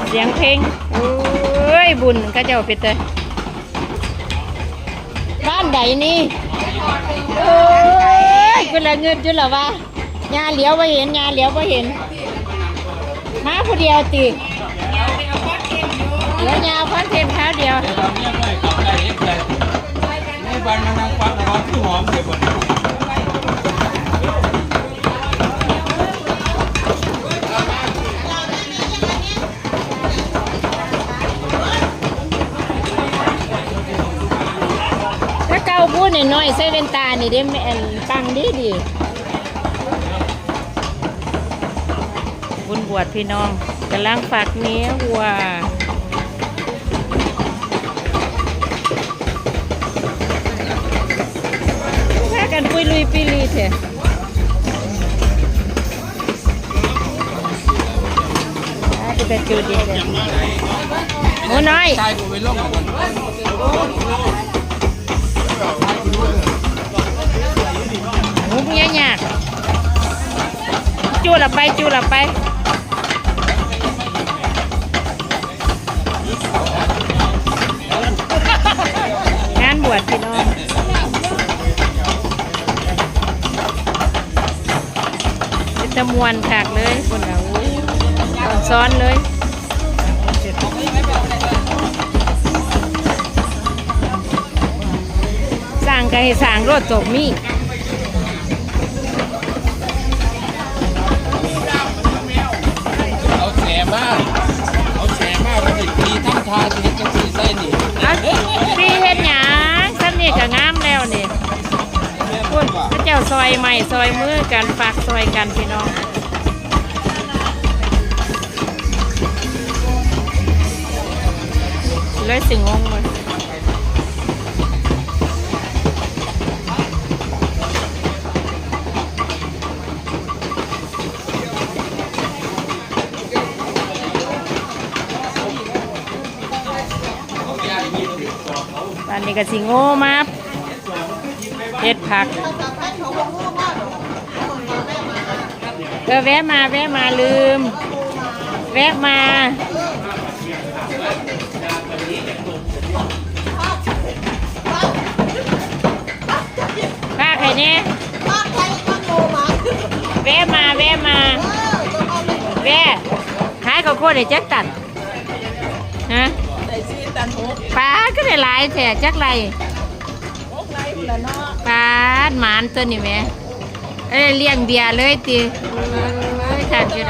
เสียงเพลงโอ้ยบุญก็เจ้าเป็ดเลยบ้านใดนี่โอ้ยกูละเงินจุดละวะยาเหลียวไปเห็นยาเหลียวไปเห็นมาผู้เดียวตีเดี๋ยวยาวคอนเทนต์เขาเดียวในบ้านมันนั่งฟังร้อนที่หอมเลยบ่ถ้าเกาพูดหน่อยๆใส่เวนตานี่เด้แม่นปังดีบุญบวชพี่น้องกำลังฝากเนื้อวัวพากันปุยลุยปีลีเถอะจะเป็นจุดดีเลยหมูน้อยใช่กูไปลงก่อนหมูเมียยากจูหลับไปจูหลับไปงานบวชพี่น้องเป็นตะมวนขากเลยคนเราซ้อนเลยสร้างก็ให้สร้างรถจบมีเอาแฉมากมันอีกทีทั้งทางทีกันสีเส้นนี่พี่เฮ็ดหยังซ้ำนี่ก็งามแล้วนี่คุณพระเจ้าซอยใหม่ซอยมือกันฝากซอยกันพี่น้องเลยสิงงเลยตอนนี้ก็สิโง่มาเฮ็ดผักแวะมาลืมแวะมาป้าใครเนี่ยแวะมาแวะขายข้าวโพดได้จักตันฮะปลาก็ได้หลายแท้จักไรปลาหมานตัวนี้แม่เลี้ยงเบียร์เลยติ